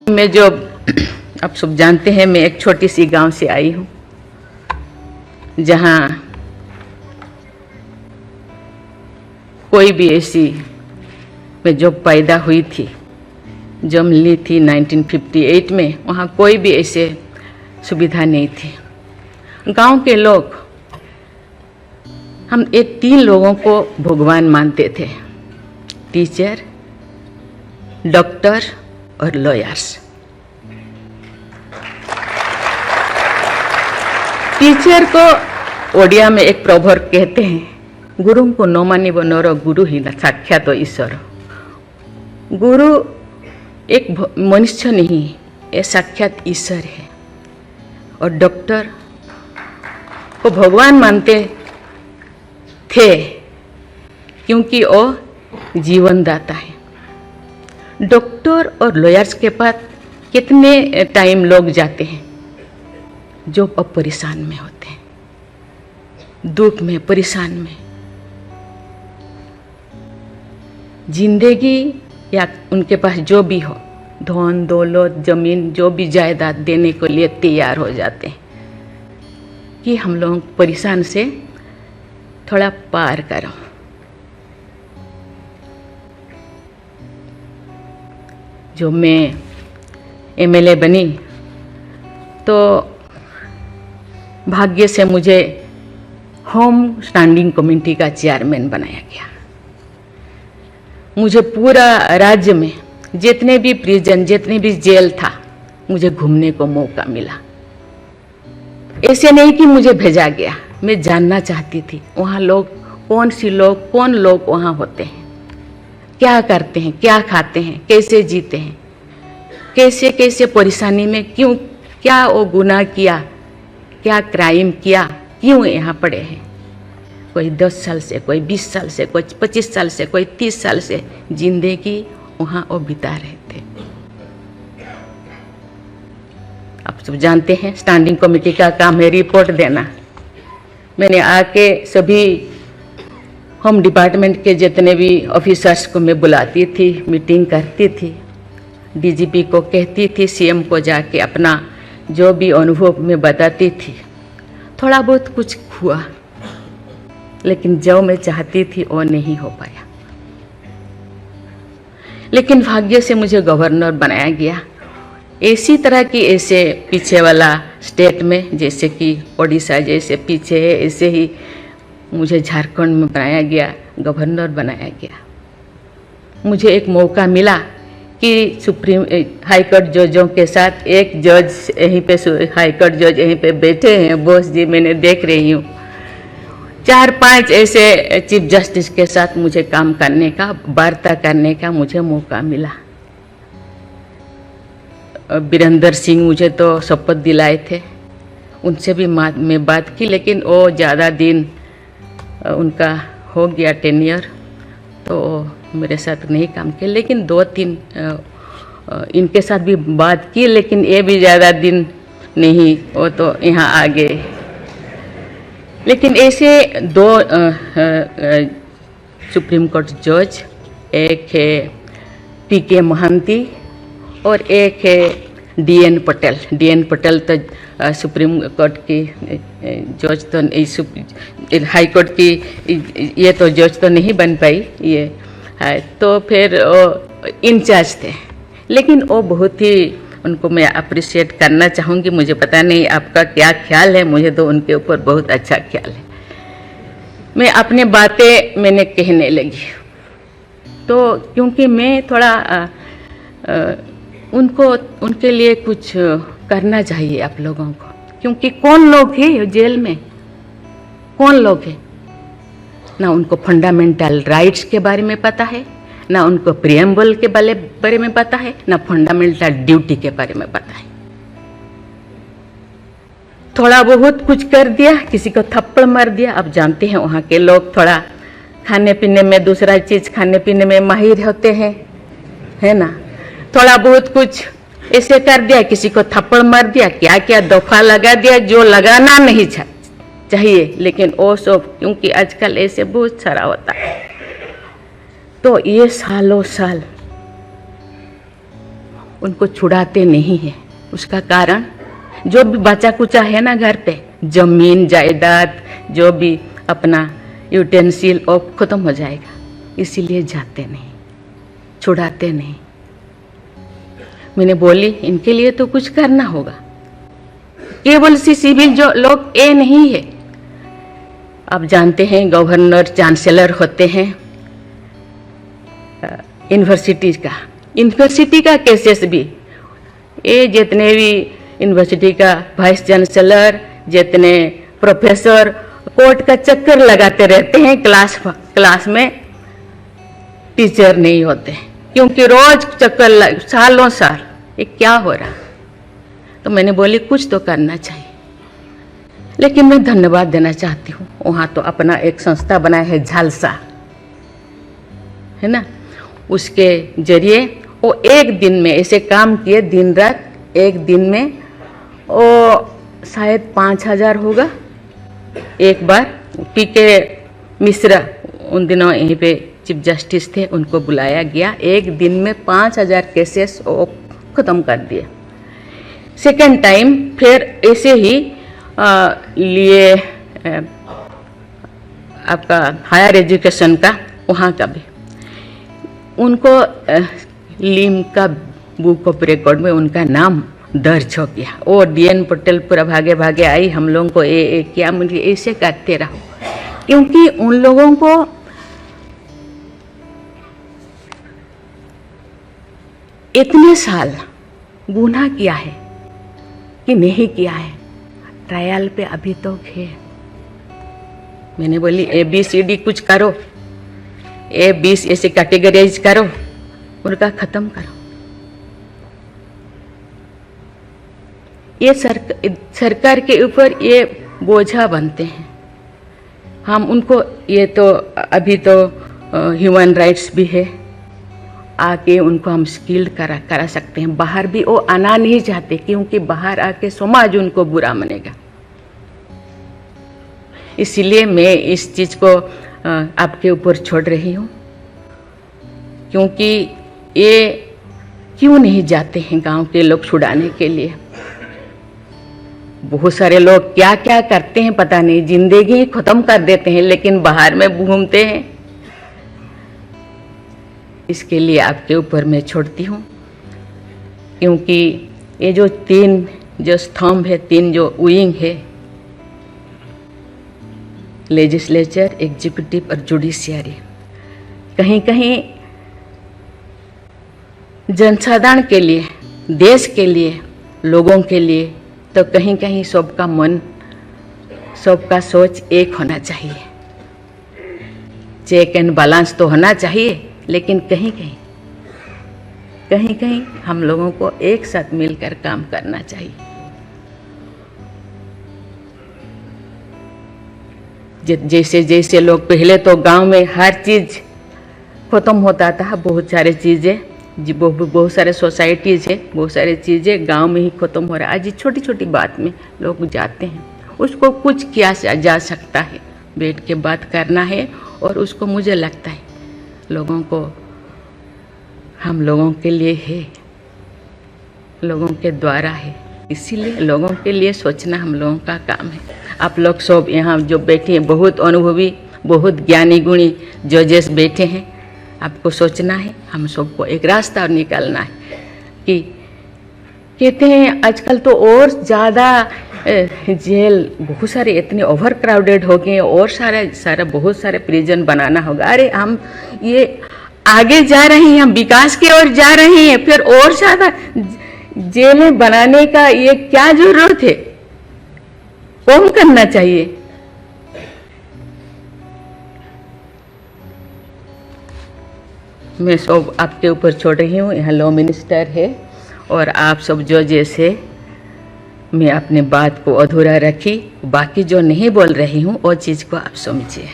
मैं जो आप सब जानते हैं, मैं एक छोटी सी गांव से आई हूँ जहाँ कोई भी ऐसी, मैं जो पैदा हुई थी, जन्म ली थी 1958 में, वहाँ कोई भी ऐसे सुविधा नहीं थी। गांव के लोग, हम ये 3 लोगों को भगवान मानते थे, टीचर, डॉक्टर और लॉयर्स। टीचर को ओडिया में एक प्रवर्ब कहते हैं, गुरु को न मानिब नर गुरु ही न साक्षात ईश्वर। गुरु एक मनुष्य नहीं, ये साक्षात ईश्वर है। और डॉक्टर को भगवान मानते थे क्योंकि वो जीवन दाता है। डॉक्टर और लॉयर्स के पास कितने टाइम लोग जाते हैं जो अब परेशान में होते हैं, दुख में, परेशान में। जिंदगी या उनके पास जो भी हो, धन दौलत, जमीन, जो भी जायदाद देने के लिए तैयार हो जाते हैं कि हम लोग परेशान से थोड़ा पार करो। जो मैं एमएलए बनी तो भाग्य से मुझे होम स्टैंडिंग कमेटी का चेयरमैन बनाया गया। मुझे पूरा राज्य में जितने भी प्रिजन, जितने भी जेल था, मुझे घूमने को मौका मिला। ऐसे नहीं कि मुझे भेजा गया, मैं जानना चाहती थी वहाँ लोग, कौन लोग वहाँ होते हैं, क्या करते हैं, क्या खाते हैं, कैसे जीते हैं, कैसे कैसे परेशानी में, क्यों, क्या वो गुनाह किया, क्या क्राइम किया, क्यों यहाँ पड़े हैं। कोई 10 साल से, कोई 20 साल से, कोई 25 साल से, कोई 30 साल से जिंदगी वहाँ वो बिता रहे थे। आप सब जानते हैं स्टैंडिंग कमेटी का काम है रिपोर्ट देना। मैंने आके सभी होम डिपार्टमेंट के जितने भी ऑफिसर्स को मैं बुलाती थी, मीटिंग करती थी, डीजीपी को कहती थी, सीएम को जाके अपना जो भी अनुभव मैं बताती थी। थोड़ा बहुत कुछ हुआ, लेकिन जो मैं चाहती थी वो नहीं हो पाया। लेकिन भाग्य से मुझे गवर्नर बनाया गया। इसी तरह की, ऐसे पीछे वाला स्टेट में, जैसे कि ओडिशा जैसे पीछे है, ऐसे ही मुझे झारखंड में बनाया गया, गवर्नर बनाया गया। मुझे एक मौका मिला कि सुप्रीम हाई कोर्ट जजों के साथ एक जज यहीं पे, हाई कोर्ट जज यहीं पे बैठे हैं, बोस जी, मैंने देख रही हूँ, 4-5 ऐसे चीफ जस्टिस के साथ मुझे काम करने का, वार्ता करने का मुझे मौका मिला। वीरेंद्र सिंह मुझे तो शपथ दिलाए थे, उनसे भी मैं बात की, लेकिन वो ज़्यादा दिन उनका हो गया टेन्योर, तो मेरे साथ नहीं काम किया। लेकिन 2-3 इनके साथ भी बात की, लेकिन ये भी ज़्यादा दिन नहीं, वो तो यहाँ आ गए। लेकिन ऐसे 2 सुप्रीम कोर्ट जज, एक है पीके महांती और एक है डीएन पटेल। डीएन पटेल तो सुप्रीम कोर्ट की जज तो, हाई कोर्ट की ये तो जज तो नहीं बन पाई ये है, तो फिर इंचार्ज थे। लेकिन वो बहुत ही, उनको मैं अप्रिशिएट करना चाहूँगी। मुझे पता नहीं आपका क्या ख्याल है, मुझे तो उनके ऊपर बहुत अच्छा ख्याल है। मैं अपनी बातें मैंने कहने लगी, तो क्योंकि मैं थोड़ा उनके लिए कुछ करना चाहिए आप लोगों को, क्योंकि कौन लोग हैं जेल में, कौन लोग हैं, ना उनको फंडामेंटल राइट्स के बारे में पता है, ना उनको प्रियम्बल के बारे में पता है, ना फंडामेंटल ड्यूटी के बारे में पता है। थोड़ा बहुत कुछ कर दिया, किसी को थप्पड़ मार दिया। आप जानते हैं वहाँ के लोग थोड़ा खाने पीने में, दूसरा चीज़ खाने पीने में माहिर होते हैं, है ना। थोड़ा बहुत कुछ ऐसे कर दिया, किसी को थप्पड़ मार दिया, क्या क्या दफा लगा दिया जो लगाना नहीं चाहिए, लेकिन वो सब, क्योंकि आजकल ऐसे बहुत सारा होता है। तो ये सालों साल उनको छुड़ाते नहीं हैं। उसका कारण जो भी बचा कुचा है ना घर पे, जमीन जायदाद जो भी अपना यूटेंसिल और ख़त्म हो जाएगा, इसीलिए जाते नहीं, छुड़ाते नहीं। मैंने बोली इनके लिए तो कुछ करना होगा। केवल सी सिविल जो लोग ये नहीं है, आप जानते हैं गवर्नर चांसलर होते हैं यूनिवर्सिटी का केसेस भी, ये जितने भी यूनिवर्सिटी का वाइस चांसलर, जितने प्रोफेसर कोर्ट का चक्कर लगाते रहते हैं, क्लास में टीचर नहीं होते, क्योंकि रोज चक्कर सालों साल, ये क्या हो रहा। तो मैंने बोली कुछ तो करना चाहिए। लेकिन मैं धन्यवाद देना चाहती हूँ, वहाँ तो अपना एक संस्था बनाया है झालसा, है ना, उसके जरिए वो एक दिन में ऐसे काम किए, दिन रात, एक दिन में वो शायद 5,000 होगा। एक बार पीके मिश्रा उन दिनों यहीं पे चीफ जस्टिस थे, उनको बुलाया गया, एक दिन में 5,000 केसेस वो ख़त्म कर दिए। सेकेंड टाइम फिर ऐसे ही लिए आपका हायर एजुकेशन का, वहाँ का भी उनको लीम का बुक ऑफ रिकॉर्ड में उनका नाम दर्ज हो गया। वो DN पटेल पूरा भागे भागे आई, हम लोगों को ये क्या, मुझे ऐसे करते रहो, क्योंकि उन लोगों को इतने साल गुनाह किया है कि नहीं किया है, ट्रायल पे अभी तो है। मैंने बोली ABCD कुछ करो, A20 ऐसे कैटेगराइज करो, उनका ख़त्म करो। ये सरकार के ऊपर ये बोझा बनते हैं। हम उनको, ये तो अभी तो ह्यूमन राइट्स भी है, आके उनको हम स्किल्ड करा सकते हैं। बाहर भी वो आना नहीं चाहते, क्योंकि बाहर आके समाज उनको बुरा मानेगा। इसीलिए मैं इस चीज़ को आपके ऊपर छोड़ रही हूँ, क्योंकि ये क्यों नहीं जाते हैं गांव के लोग छुड़ाने के लिए। बहुत सारे लोग क्या क्या करते हैं पता नहीं, जिंदगी ख़त्म कर देते हैं, लेकिन बाहर में घूमते हैं। इसके लिए आपके ऊपर मैं छोड़ती हूँ, क्योंकि ये जो 3 जो स्तंभ है, 3 जो विंग है, लेजिस्लेचर, एग्जीक्यूटिव और जुडिशियरी, कहीं कहीं जनसाधारण के लिए, देश के लिए, लोगों के लिए, तो कहीं कहीं सबका मन, सबका सोच एक होना चाहिए। चेक एंड बैलेंस तो होना चाहिए, लेकिन कहीं कहीं हम लोगों को एक साथ मिलकर काम करना चाहिए। जैसे जैसे लोग, पहले तो गांव में हर चीज़ ख़त्म होता था, बहुत सारे चीज़ें, बहुत सारे सोसाइटीज़ है, बहुत सारी चीज़ें गांव में ही ख़त्म हो रहा है। आज छोटी छोटी बात में लोग जाते हैं, उसको कुछ किया जा सकता है, बैठ के बात करना है। और उसको मुझे लगता है लोगों को, हम लोगों के लिए है, लोगों के द्वारा है, इसीलिए लोगों के लिए सोचना हम लोगों का काम है। आप लोग सब यहाँ जो बैठे हैं, बहुत अनुभवी, बहुत ज्ञानी गुणी जजेस बैठे हैं, आपको सोचना है, हम सबको एक रास्ता निकालना है। कि कहते हैं आजकल तो और ज़्यादा जेल, बहुत सारे इतने ओवर क्राउडेड हो गए, और सारा बहुत सारे प्रिजन बनाना होगा। अरे हम ये आगे जा रहे हैं, हम विकास की ओर जा रहे हैं, फिर और ज़्यादा जेलें बनाने का ये क्या जरूरत है, कम करना चाहिए। मैं सब आपके ऊपर छोड़ रही हूँ। यहाँ लॉ मिनिस्टर है और आप सब जो जैसे, मैं अपने बात को अधूरा रखी, बाकी जो नहीं बोल रही हूँ वो चीज़ को आप समझिए।